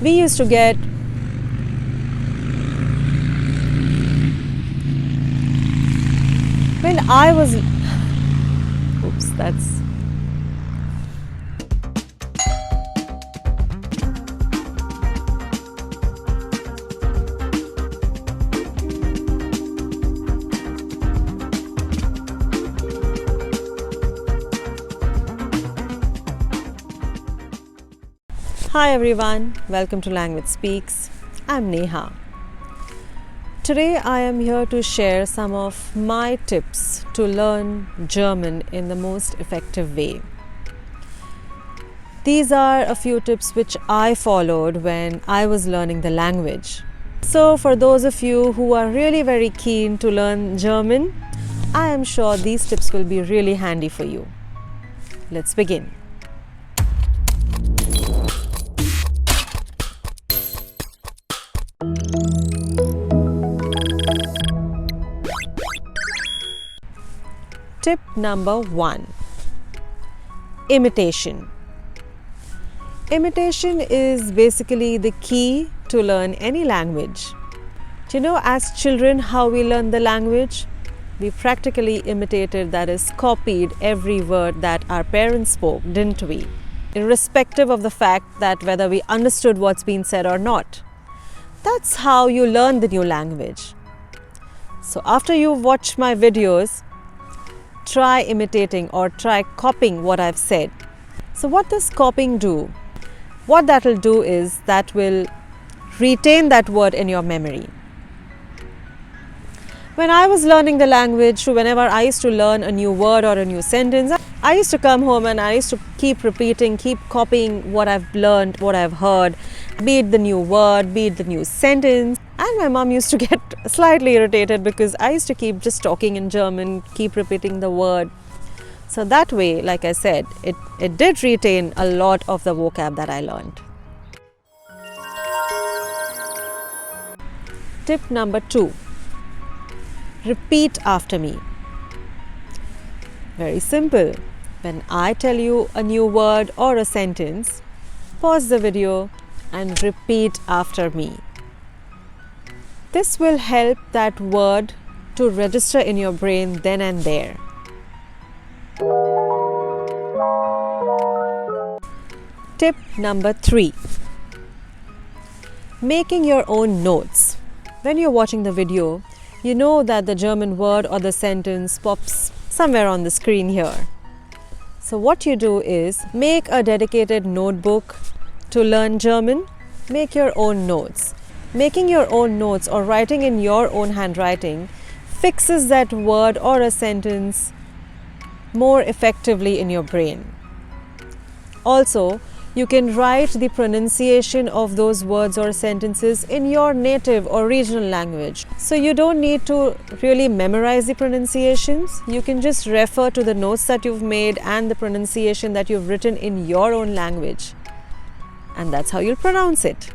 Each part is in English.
We used to get when I was oops, that's Hi everyone, welcome to Language Speaks. I'm Neha. Today I am here to share some of my tips to learn German in the most effective way. These are a few tips which I followed when I was learning the language. So for those of you who are really very keen to learn German, I am sure these tips will be really handy for you. Let's begin. Tip number 1. Imitation. Imitation is basically the key to learn any language. Do you know, as children, how we learn the language? We practically imitated, that is, copied every word that our parents spoke, didn't we? Irrespective of the fact that whether we understood what's being said or not. That's how you learn the new language. So after you watch my videos, try imitating or try copying what I've said. So what does copying do? What that will do is that will retain that word in your memory. When I was learning the language, whenever I used to learn a new word or a new sentence, I used to come home and I used to keep repeating, keep copying what I've learned, what I've heard, be it the new word, be it the new sentence. And my mom used to get slightly irritated because I used to keep just talking in German, keep repeating the word. So that way, like I said, it did retain a lot of the vocab that I learned. Tip number 2. Repeat after me. Very simple. When I tell you a new word or a sentence, pause the video and repeat after me. This will help that word to register in your brain then and there. Tip number 3. Making your own notes. When you're watching the video, you know that the German word or the sentence pops somewhere on the screen here. So what you do is make a dedicated notebook to learn German. Make your own notes. Making your own notes or writing in your own handwriting fixes that word or a sentence more effectively in your brain. Also, you can write the pronunciation of those words or sentences in your native or regional language. So you don't need to really memorize the pronunciations. You can just refer to the notes that you've made and the pronunciation that you've written in your own language. And that's how you'll pronounce it.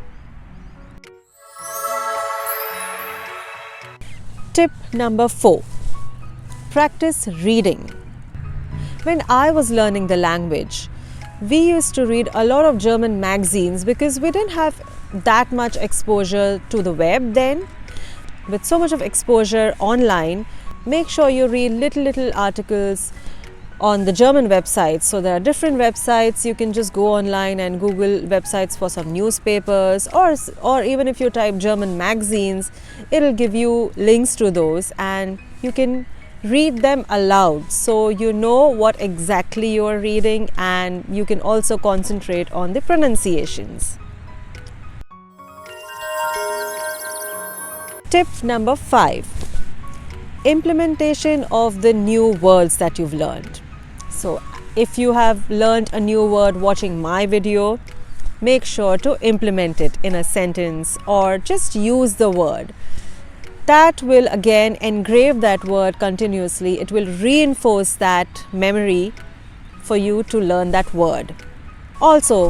Tip number 4. Practice reading. When I was learning the language, we used to read a lot of German magazines because we didn't have that much exposure to the web then. With so much of exposure online, make sure you read little articles on the German websites. So there are different websites. You can just go online and Google websites for some newspapers, or even if you type German magazines, it'll give you links to those and you can read them aloud so you know what exactly you are reading, and you can also concentrate on the pronunciations. Tip number 5. Implementation of the new words that you've learned. So if you have learned a new word watching my video, make sure to implement it in a sentence or just use the word. That will again engrave that word continuously. It will reinforce that memory for you to learn that word. Also,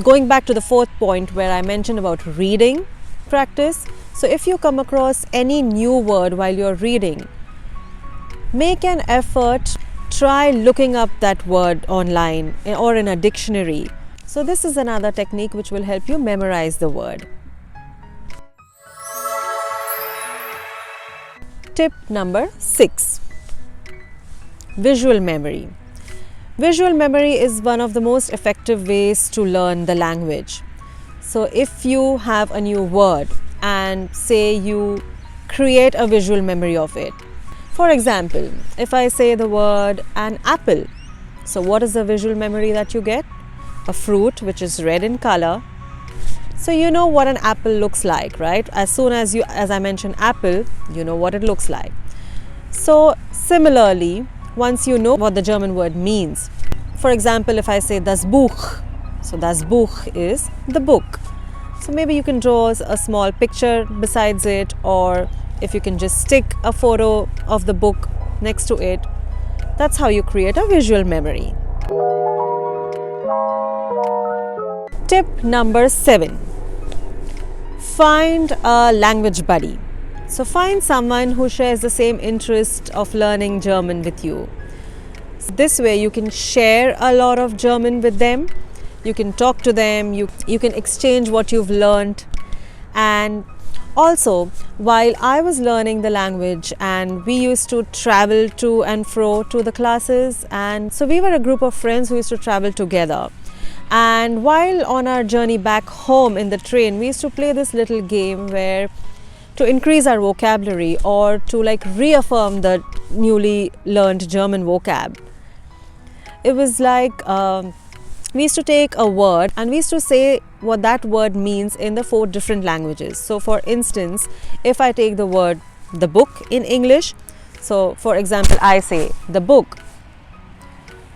going back to the 4th point where I mentioned about reading practice. So if you come across any new word while you're reading, make an effort, try looking up that word online or in a dictionary So this is another technique which will help you memorize the word. Tip number 6. Visual memory. Visual memory is one of the most effective ways to learn the language. So if you have a new word and say you create a visual memory of it. For example, if I say the word an apple, so what is the visual memory that you get? A fruit which is red in color. So you know what an apple looks like, right? As soon as I mention apple, you know what it looks like. So similarly, once you know what the German word means, for example, if I say das Buch, so das Buch is the book. So maybe you can draw a small picture besides it, or if you can just stick a photo of the book next to it. That's how you create a visual memory. Tip number 7. Find a language buddy. So find someone who shares the same interest of learning German with you. So this way you can share a lot of German with them. You can talk to them, you can exchange what you've learned. And also, while I was learning the language and we used to travel to and fro to the classes, and so we were a group of friends who used to travel together. And while on our journey back home in the train, we used to play this little game where to increase our vocabulary or to like reaffirm the newly learned German vocab. It was like we used to take a word and we used to say what that word means in the 4 different languages. So for instance, if I take the word the book in English, so for example, I say the book.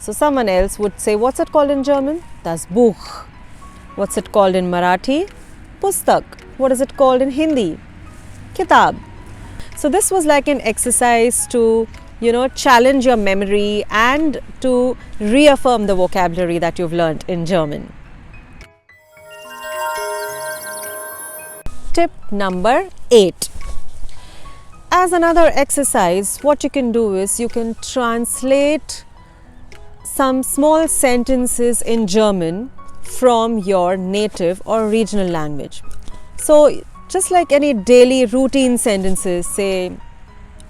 So someone else would say, what's it called in German? Das Buch. What's it called in Marathi? Pustak. What is it called in Hindi? Kitab. So this was like an exercise to challenge your memory and to reaffirm the vocabulary that you've learned in German. Tip number 8. As another exercise, what you can do is you can translate some small sentences in German from your native or regional language. So just like any daily routine sentences, say,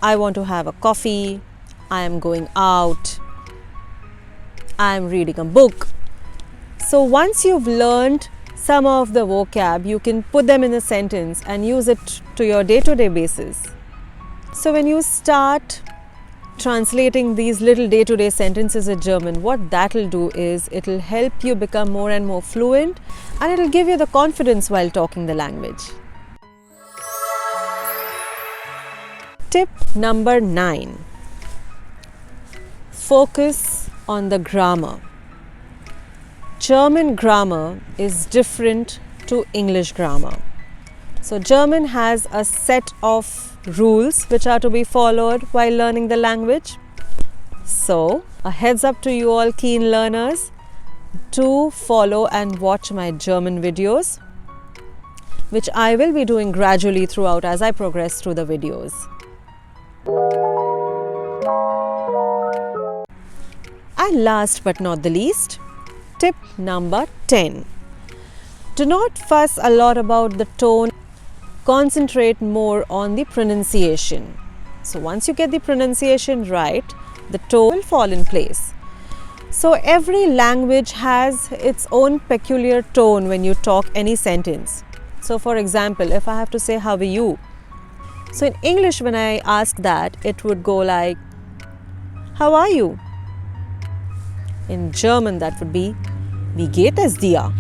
I want to have a coffee, I am going out, I am reading a book. So once you've learned some of the vocab, you can put them in a sentence and use it to your day-to-day basis. So when you start translating these little day-to-day sentences in German, what that will do is it will help you become more and more fluent, and it will give you the confidence while talking the language. Tip number 9. Focus on the grammar. German grammar is different to English grammar. So German has a set of rules which are to be followed while learning the language. So a heads up to you all keen learners, do follow and watch my German videos, which I will be doing gradually throughout as I progress through the videos. And last but not the least, tip number 10. Do not fuss a lot about the tone. Concentrate more on the pronunciation. So once you get the pronunciation right, the tone will fall in place. So every language has its own peculiar tone when you talk any sentence. So for example, if I have to say, how are you? So in English, when I ask that, it would go like, how are you? In German, that would be, wie geht es dir?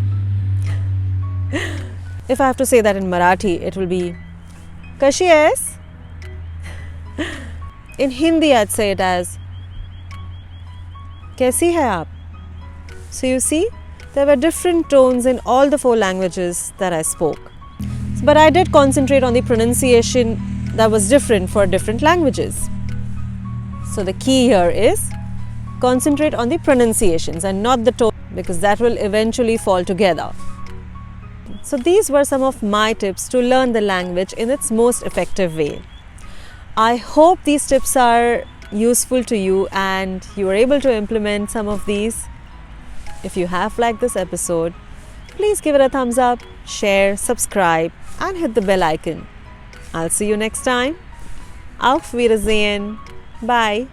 If I have to say that in Marathi, it will be, kashi es? In Hindi, I'd say it as, kaisi hai aap? So you see, there were different tones in all the 4 languages that I spoke. But I did concentrate on the pronunciation that was different for different languages. So the key here is concentrate on the pronunciations and not the tone, because that will eventually fall together. So these were some of my tips to learn the language in its most effective way. I hope these tips are useful to you and you are able to implement some of these. If you have liked this episode, please give it a thumbs up, share, subscribe, and hit the bell icon. I'll see you next time. Auf Wiedersehen. Bye.